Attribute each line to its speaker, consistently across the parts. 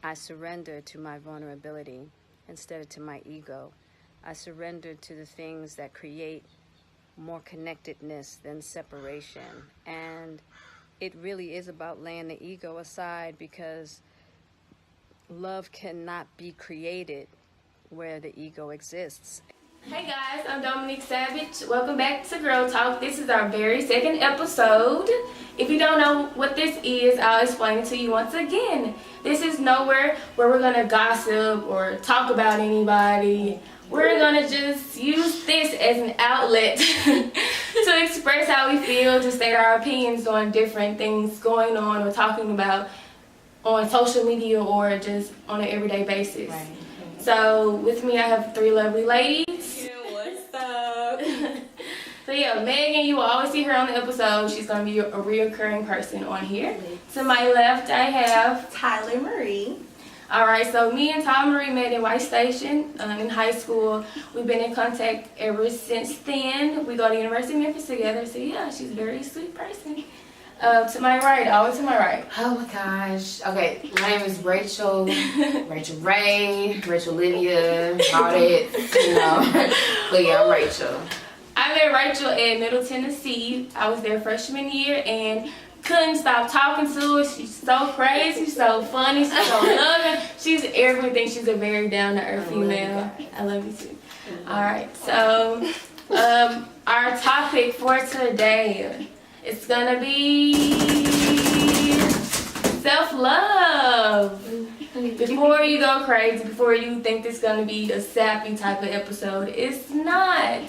Speaker 1: I surrendered to my vulnerability instead of to my ego. I surrendered to the things that create more connectedness than separation. And it really is about laying the ego aside, because love cannot be created where the ego exists.
Speaker 2: Hey guys, I'm Dominique Savage. Welcome back to Girl Talk. This is our very second episode. If you don't know what this is, I'll explain it to you once again. This is nowhere where we're gonna gossip or talk about anybody. We're gonna just use this as an outlet to express how we feel, to state our opinions on different things going on or talking about on social media or just on an everyday basis. Right. So with me I have three lovely ladies.
Speaker 3: Yeah, what's up?
Speaker 2: So yeah, Megan, you will always see her on the episode. She's going to be a reoccurring person on here. To my left I have
Speaker 3: Tyler Marie.
Speaker 2: Alright, so me and Tyler Marie met in White Station in high school. We've been in contact ever since then. We go to University of Memphis together. So yeah, she's a very sweet person. To my right, always to my right.
Speaker 4: Oh my gosh. Okay, my name is Rachel. Rachel Ray, Rachel Lydia, all that, you know. But yeah, I'm Rachel.
Speaker 2: I met Rachel at Middle Tennessee. I was there freshman year and couldn't stop talking to her. She's so crazy, so funny, she's so loving. She's everything. She's a very down-to-earth female. I love you too. Alright, so our topic for today, it's gonna be self-love. Before you go crazy, before you think this is gonna be a sappy type of episode, it's not.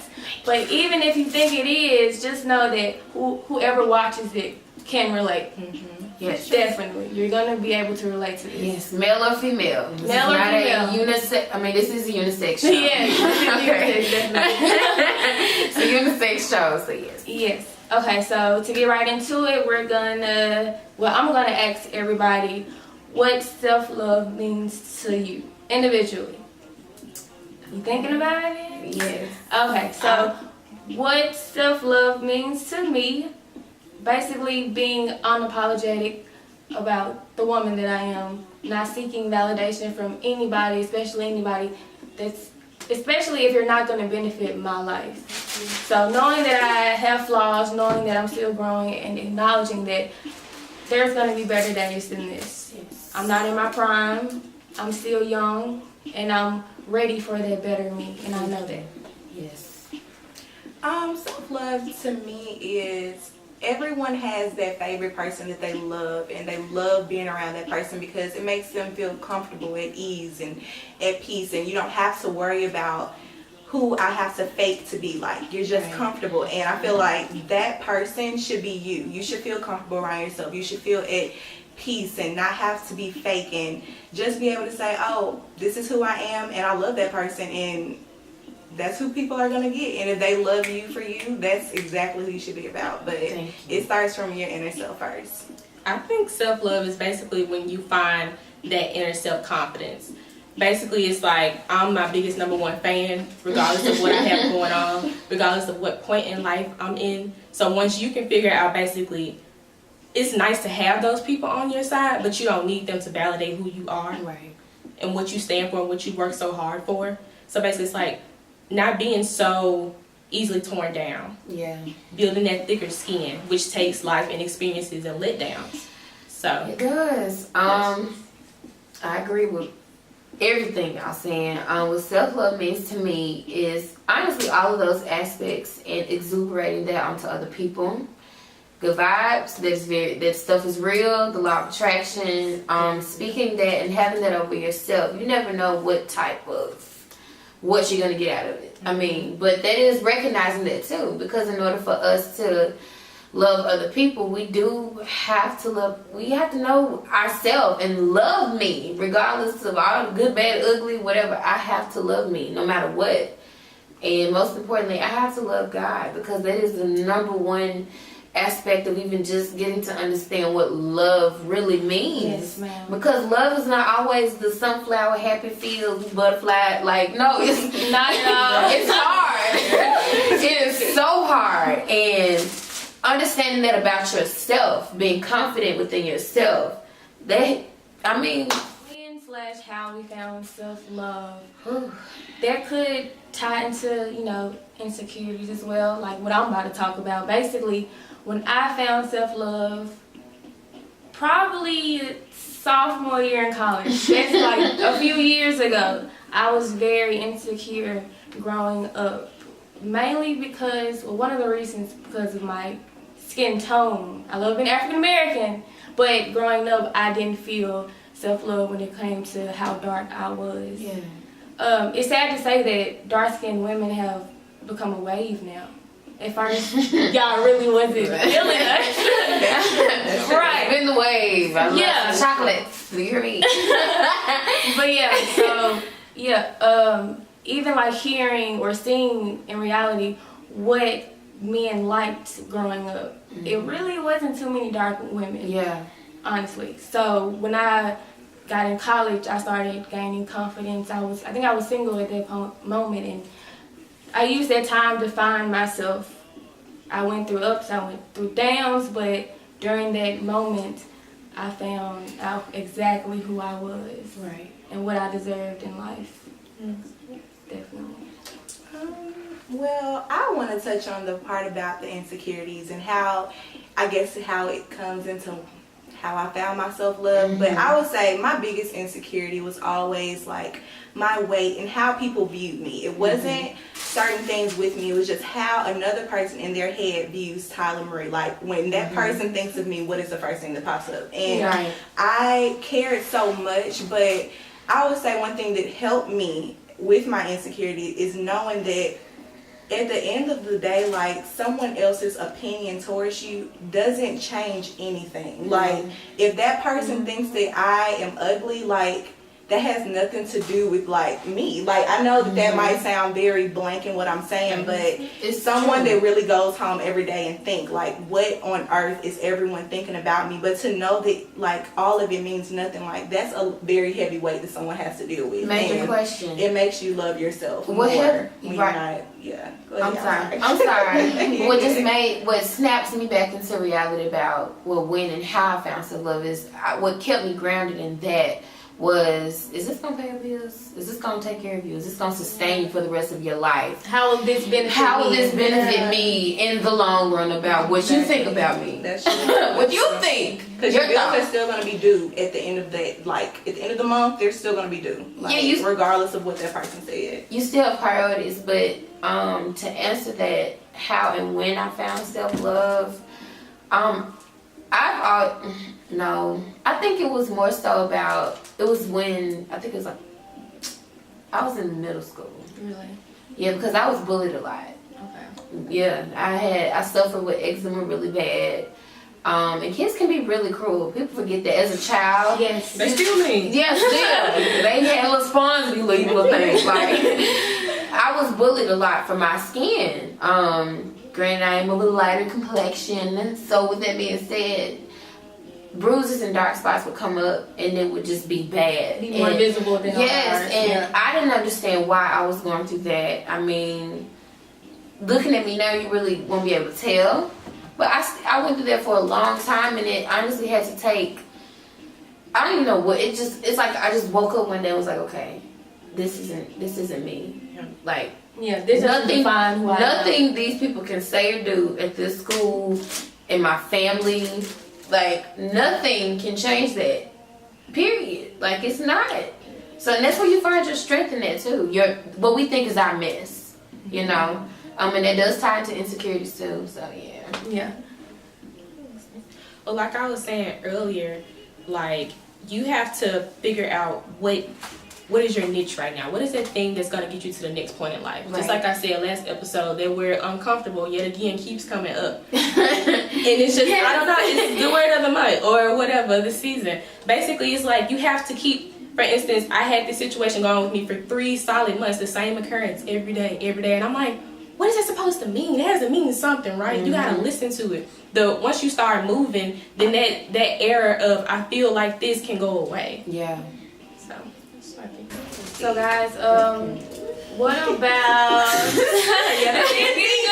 Speaker 2: But even if you think it is, just know that whoever watches it can relate.
Speaker 4: Yes,
Speaker 2: Definitely, you're gonna be able to relate to this.
Speaker 4: yes, male or female. This
Speaker 2: Male
Speaker 4: is
Speaker 2: or
Speaker 4: not
Speaker 2: female.
Speaker 4: A unisex. I mean, this is a unisex show.
Speaker 2: Yes,
Speaker 4: It's a unisex show, so yes.
Speaker 2: Yes. Okay, so to get right into it, I'm gonna ask everybody what self-love means to you individually. You thinking about it?
Speaker 4: Yes.
Speaker 2: Okay, so what self-love means to me, basically being unapologetic about the woman that I am, not seeking validation from anybody, especially if you're not going to benefit my life. So knowing that I have flaws, knowing that I'm still growing, and acknowledging that there's going to be better days than this.
Speaker 4: Yes.
Speaker 2: I'm not in my prime, I'm still young, and I'm ready for that better me, and I know that.
Speaker 4: Yes.
Speaker 3: Self-love to me is everyone has that favorite person that they love, and they love being around that person because it makes them feel comfortable, at ease, and at peace, and you don't have to worry about who I have to fake to be like. You're just comfortable, and I feel like that person should be you. You should feel comfortable around yourself. You should feel at peace and not have to be fake, and just be able to say, oh, this is who I am, and I love that person, and that's who people are going to get. And if they love you for you, that's exactly who you should be about. But it starts from your inner self first.
Speaker 5: I think self-love is basically when you find that inner self-confidence. Basically, it's like I'm my biggest number one fan, regardless of what I have going on, regardless of what point in life I'm in. So once you can figure out, basically, it's nice to have those people on your side, but you don't need them to validate who you are and what you stand for and what you work so hard for. So basically, it's like not being so easily torn down.
Speaker 4: Yeah.
Speaker 5: Building that thicker skin, which takes life and experiences and letdowns. So
Speaker 4: It does. I agree with everything y'all saying. What self-love means to me is honestly all of those aspects and exuberating that onto other people. Good vibes, that stuff is real, the law of attraction, speaking that and having that over yourself. You never know what you're gonna get out of it. I mean, but that is recognizing that too, because in order for us to love other people, we have to know ourselves and love me, regardless of all the good, bad, ugly, whatever. I have to love me no matter what. And most importantly, I have to love God, because that is the number one aspect of even just getting to understand what love really means.
Speaker 2: Yes, ma'am.
Speaker 4: Because love is not always the sunflower, happy fields, butterfly. Like, no, it's
Speaker 2: Not at all.
Speaker 4: it's hard. It is so hard. And understanding that about yourself, being confident within yourself, that, I mean,
Speaker 2: / how we found self-love. That could tie into, insecurities as well, like what I'm about to talk about. Basically, when I found self-love, probably sophomore year in college, that's like a few years ago, I was very insecure growing up. Mainly because, one of the reasons, because of my skin tone. I love being African American, but growing up, I didn't feel self-love when it came to how dark I was.
Speaker 4: Yeah.
Speaker 2: It's sad to say that dark-skinned women have become a wave now. At first, y'all really wasn't feeling us. Right.
Speaker 4: Been the wave. I love some chocolate. Do you hear me?
Speaker 2: But yeah, so, even like hearing or seeing in reality what men liked growing up, it really wasn't too many dark women.
Speaker 4: Yeah.
Speaker 2: Honestly. So when I got in college, I started gaining confidence. I think I was single at that moment, and I used that time to find myself. I went through ups, I went through downs, but during that moment, I found out exactly who I was,
Speaker 4: Right,
Speaker 2: and what I deserved in life. Definitely.
Speaker 3: Well, I want to touch on the part about the insecurities and how it comes into how I found my self-love. But I would say my biggest insecurity was always like my weight and how people viewed me. It wasn't certain things with me. It was just how another person in their head views Tyler Marie. Like when that person thinks of me, what is the first thing that pops up? And I cared so much, but I would say one thing that helped me with my insecurity is knowing that at the end of the day, like, someone else's opinion towards you doesn't change anything. Like, if that person thinks that I am ugly, like, that has nothing to do with, like, me. Like, I know that might sound very blank in what I'm saying, but it's someone that really goes home every day and think, like, what on earth is everyone thinking about me? But to know that, like, all of it means nothing, like, that's a very heavy weight that someone has to deal with.
Speaker 4: Major question.
Speaker 3: It makes you love yourself more when you're not,
Speaker 4: I'm sorry. What snaps me back into reality about, when and how I found self-love is, what kept me grounded in that was, is this going to pay your bills? Is this going to take care of you? Is this going to sustain you for the rest of your life?
Speaker 2: How will this benefit
Speaker 4: me in the long run about what you think about me?
Speaker 3: That's true.
Speaker 4: What you think?
Speaker 3: Because your bills are still going to be due at the end of that. Like, at the end of the month, they're still going to be due. Like, regardless of what that person said.
Speaker 4: You still have priorities, but to answer that, how and when I found self-love, I think it was more so about, it was when, I think it was like, I was in middle school.
Speaker 2: Really?
Speaker 4: Yeah, because I was bullied a lot.
Speaker 2: Okay.
Speaker 4: Yeah, I suffered with eczema really bad. And kids can be really cruel. People forget that as a child.
Speaker 2: Yes.
Speaker 5: They still mean.
Speaker 4: Yeah, still. They had little spawns, these little things. Like, I was bullied a lot for my skin. Granted, I am a little lighter complexion. So with that being said, bruises and dark spots would come up and it would just be bad.
Speaker 2: Be more visible than
Speaker 4: yes, and I didn't understand why I was going through that. I mean, looking at me now, you really won't be able to tell. But I went through that for a long time, and it honestly had to take, I don't even know what, it's like I just woke up one day and was like, okay, this isn't me. Like,
Speaker 2: this doesn't define who I am.
Speaker 4: Nothing these people can say or do at this school, in my family, like, nothing can change that. Period. Like, it's not. So, and that's where you find your strength in that, too. What we think is our mess, you know? And that does tie into insecurities, too, so, yeah.
Speaker 2: Yeah.
Speaker 5: Well, like I was saying earlier, like, you have to figure out what is your niche right now. What is that thing that's going to get you to the next point in life? Right. Just like I said last episode, that we're uncomfortable yet again keeps coming up. And it's just, I don't know, it's the word of the month or whatever, the season. Basically, it's like you have to keep, for instance, I had this situation going with me for 3 solid months, the same occurrence every day. And I'm like, what is that supposed to mean? It has to mean something, right? Mm-hmm. You got to listen to it. Once you start moving, then that era of I feel like this can go away.
Speaker 4: Yeah.
Speaker 2: So guys, what about? Yeah, this is getting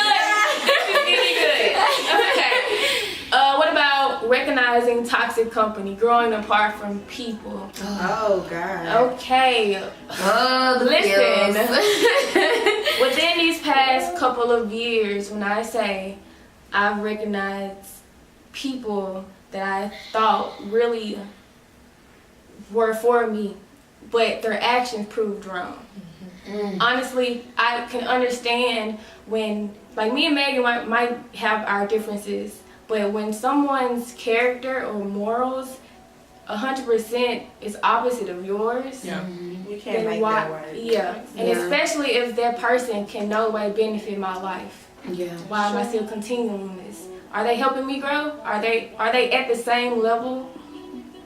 Speaker 2: good. Okay. What about recognizing toxic company, growing apart from people.
Speaker 3: Oh God.
Speaker 2: Okay.
Speaker 4: Oh, the
Speaker 2: Listen.
Speaker 4: feels.
Speaker 2: Within these past couple of years, when I say I've recognized people that I thought really were for me, but their actions proved wrong. Honestly, I can understand when, like, me and Megan might have our differences, but when someone's character or morals 100% is opposite of yours,
Speaker 5: Yeah.
Speaker 3: You can't
Speaker 2: then
Speaker 3: make
Speaker 2: why?
Speaker 3: that work.
Speaker 2: Yeah, and
Speaker 4: Yeah.
Speaker 2: especially if that person can no way benefit my life.
Speaker 4: Yeah.
Speaker 2: Why am I still continuing this? Are they helping me grow? Are they at the same level?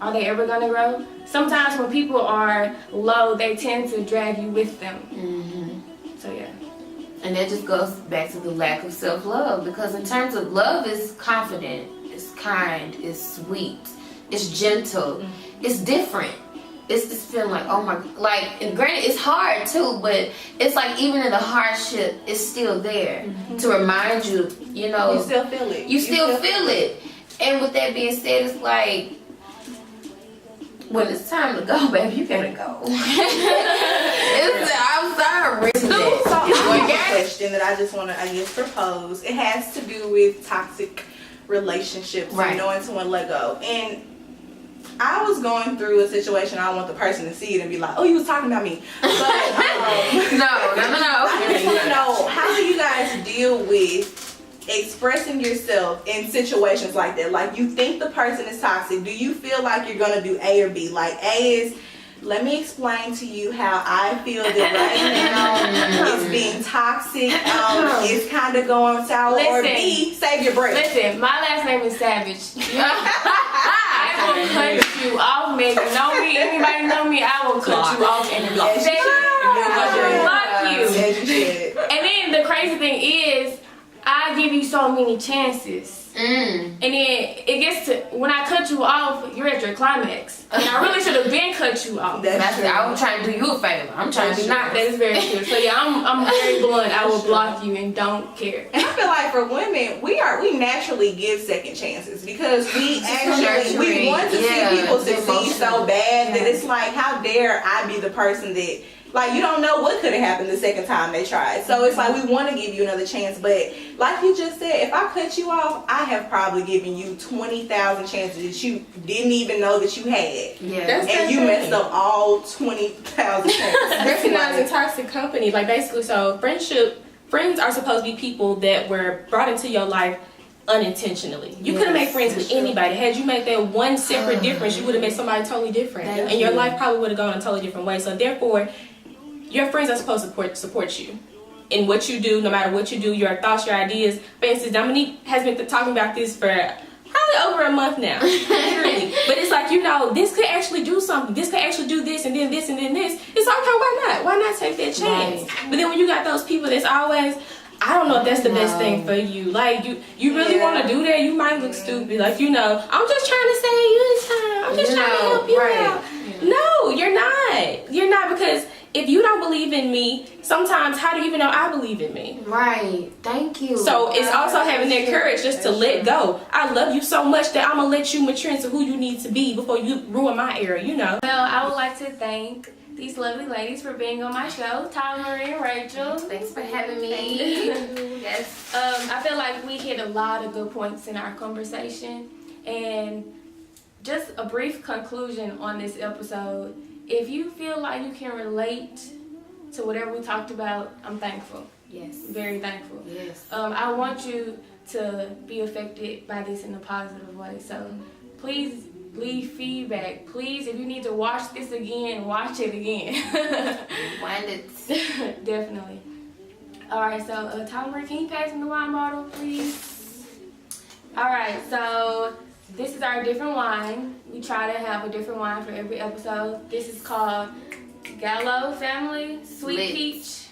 Speaker 2: Are they ever gonna grow? Sometimes when people are low, they tend to drag you with them. So yeah.
Speaker 4: And that just goes back to the lack of self-love, because in terms of love, is confident, it's kind, it's sweet, it's gentle, it's different. It's this feeling like, oh my, like, and granted it's hard too, but it's like even in the hardship, it's still there to remind you, you know,
Speaker 3: You still feel it.
Speaker 4: you still feel it. And with that being said, it's like, when it's time to go, baby, you gotta go. I'm sorry.
Speaker 3: So I have a question that I just want to, I guess, propose. It has to do with toxic relationships
Speaker 4: Right.
Speaker 3: and knowing to when to let go. And I was going through a situation. I don't want the person to see it and be like, "Oh, you was talking about me." But
Speaker 4: No.
Speaker 3: I just want to know, how do you guys deal with expressing yourself in situations like that? Like, you think the person is toxic. Do you feel like you're gonna do A or B? Like, A is, let me explain to you how I feel that right now it's being toxic. It's kind of going sour. Or
Speaker 2: Listen.
Speaker 3: B, save your breath.
Speaker 2: Listen, my last name is Savage. I will cut you off, Megan. Know me, anybody know me, I will cut you off and block
Speaker 3: Yes, you
Speaker 2: you.
Speaker 3: As you said.
Speaker 2: And then the crazy thing is, I give you so many chances. And then it gets to, when I cut you off, you're at your climax. And I really should have been cut you off.
Speaker 3: That's true.
Speaker 4: I was trying to do you a favor. I'm trying to be
Speaker 2: That
Speaker 4: nice.
Speaker 2: is very true. So yeah, I'm very blunt. I will block you and don't care.
Speaker 3: And I feel like for women, we naturally give second chances because we
Speaker 4: nurturing.
Speaker 3: want to
Speaker 4: Yeah,
Speaker 3: see people
Speaker 4: it's
Speaker 3: succeed so
Speaker 4: emotional.
Speaker 3: bad that it's like, how dare I be the person that, like, you don't know what could have happened the second time they tried. So it's like, we want to give you another chance, but like you just said, if I cut you off, I have probably given you 20,000 chances that you didn't even know that you had.
Speaker 4: Yeah.
Speaker 5: That's
Speaker 3: And you messed up all 20,000 chances.
Speaker 5: Recognizing toxic company, like basically, so friends are supposed to be people that were brought into your life unintentionally. You could have made friends with anybody. Had you made that one separate difference, you would have met somebody totally different,
Speaker 4: Thank
Speaker 5: and your
Speaker 4: you.
Speaker 5: life probably would have gone a totally different way. So therefore, your friends are supposed to support you in what you do, no matter what you do, your thoughts, your ideas. For instance, Dominique has been talking about this for probably over a month now. Literally. But it's like, you know, this could actually do something. This could actually do this and then this and then this. It's like, okay, why not? Why not take that chance?
Speaker 4: Right.
Speaker 5: But then when you got those people that's always, I don't know if that's the best thing for you. Like, you really want to do that? You might look stupid. Like, you know, I'm just trying to save you this time. I'm just trying to help you out. No, you're not. You're not, because if you don't believe in me, sometimes how do you even know I believe in me?
Speaker 4: Right. Thank you.
Speaker 5: So it's also having that courage just to let go. I love you so much that I'm going to let you mature into who you need to be before you ruin my era, you know.
Speaker 2: Well, I would like to thank these lovely ladies for being on my show, Tyler, Marie, and Rachel.
Speaker 4: Thanks for having me. Yes.
Speaker 2: I feel like we hit a lot of good points in our conversation, and just a brief conclusion on this episode. If you feel like you can relate to whatever we talked about, I'm thankful.
Speaker 4: Yes.
Speaker 2: Very thankful.
Speaker 4: Yes.
Speaker 2: I want you to be affected by this in a positive way. So please leave feedback. Please, if you need to watch this again, watch it again.
Speaker 4: Wind it.
Speaker 2: Definitely. All right, so Tyler, can you pass me the wine bottle, please? All right, so this is our different wine. We try to have a different wine for every episode. This is called Gallo Family Sweet
Speaker 4: Lit.
Speaker 2: Peach.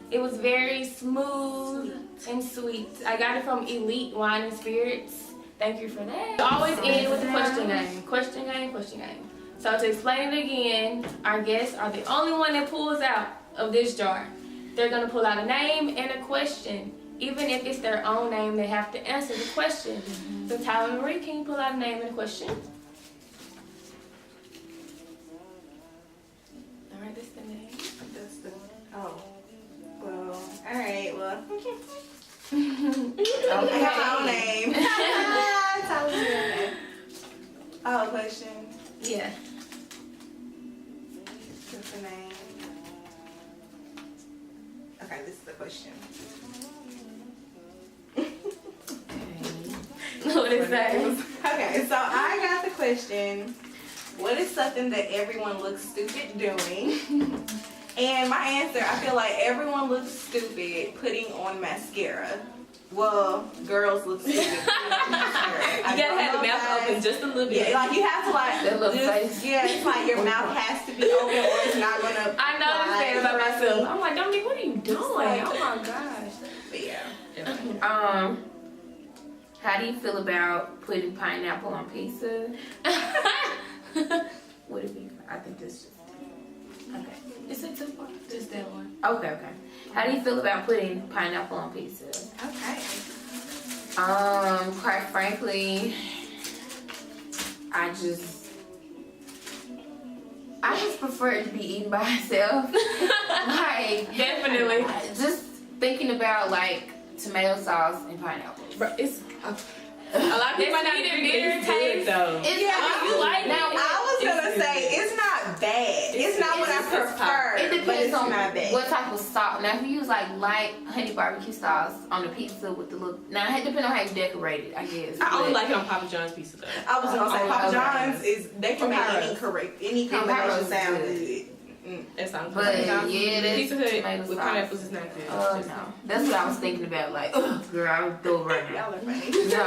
Speaker 2: It was very smooth and sweet. I got it from Elite Wine and Spirits. Thank you for that. Always end with a question game. Question game, question game. So to explain it again, our guests are the only one that pulls out of this jar. They're going to pull out a name and a question. even if it's their own name, they have to answer the question. So Tyler Marie, can you pull out a name and a question? All right, that's the name.
Speaker 3: That's the, oh. Well, alright, well. I got my own name. Tyler's real name. Oh, question.
Speaker 2: Yeah.
Speaker 3: What's the name? Okay, this is the question.
Speaker 2: What is that?
Speaker 3: Okay, so I got the question. What is something that everyone looks stupid doing? And my answer, I feel like everyone looks stupid putting on mascara. Well, girls look stupid putting on mascara.
Speaker 5: You gotta have the mouth open just a little bit.
Speaker 3: Yeah, like you have to like
Speaker 4: That little
Speaker 3: just,
Speaker 4: face.
Speaker 3: yeah, it's like your mouth has to be open or it's not gonna.
Speaker 2: I noticed that about myself. I'm like, Dominique, what are you doing?
Speaker 3: like-
Speaker 2: Oh my gosh.
Speaker 3: But yeah.
Speaker 4: How do you feel about putting pineapple on pizza? Would it be? I think this just. Okay.
Speaker 2: Is it too far? Just that one.
Speaker 4: Okay. How do you feel about putting pineapple on pizza?
Speaker 3: Okay.
Speaker 4: Quite frankly, I just prefer it to be eaten by itself. Like,
Speaker 2: Definitely.
Speaker 4: just thinking about like tomato sauce and pineapple.
Speaker 5: Bro, it's a lot of people might not
Speaker 2: It's
Speaker 5: agree,
Speaker 2: bitter
Speaker 5: but it's good
Speaker 2: taste.
Speaker 5: though.
Speaker 4: It's
Speaker 3: Yeah,
Speaker 2: you like
Speaker 4: now,
Speaker 2: it.
Speaker 3: I was gonna say it's not bad. It's not what I
Speaker 5: it's
Speaker 3: prefer.
Speaker 4: It
Speaker 3: but
Speaker 4: depends
Speaker 3: it's
Speaker 4: on
Speaker 3: not bad.
Speaker 4: what type of sauce. Now, if you use like light honey barbecue sauce on the pizza with the little, now it depends on how you decorate it, I guess.
Speaker 5: I only
Speaker 4: but-
Speaker 5: like it on Papa John's pizza though.
Speaker 3: I was gonna say Papa
Speaker 4: Okay.
Speaker 3: John's is they can
Speaker 5: Or
Speaker 3: make
Speaker 5: Pyros.
Speaker 3: any
Speaker 4: Pyros
Speaker 3: combination
Speaker 4: is
Speaker 3: sound
Speaker 4: good.
Speaker 3: good.
Speaker 5: That sounds
Speaker 4: But
Speaker 5: good.
Speaker 4: yeah, that's
Speaker 5: Pizza Hut
Speaker 4: tomato
Speaker 5: with
Speaker 4: sauce.
Speaker 5: pineapples is not good.
Speaker 4: Oh no, that's what I was thinking about. Like, ugh, girl, I would throw it right now.
Speaker 3: Y'all are funny.
Speaker 4: No.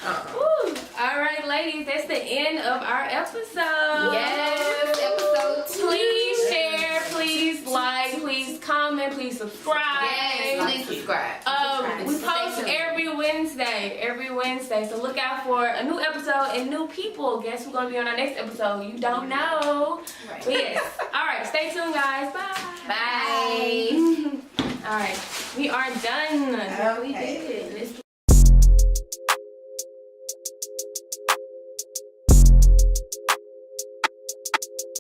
Speaker 2: Woo. All right, ladies, that's the end of our episode.
Speaker 4: Yes, episode 2.
Speaker 2: Please share, please like, please comment, please subscribe.
Speaker 4: Yes, please subscribe.
Speaker 2: We
Speaker 4: Stay
Speaker 2: post
Speaker 4: tuned.
Speaker 2: every Wednesday, so look out for a new episode and new people. Guess who's gonna be on our next episode? You don't know.
Speaker 4: Right.
Speaker 2: But yes. All right, stay tuned, guys. Bye.
Speaker 4: Bye.
Speaker 2: All right, we are done.
Speaker 4: We
Speaker 3: Okay.
Speaker 4: did. Let's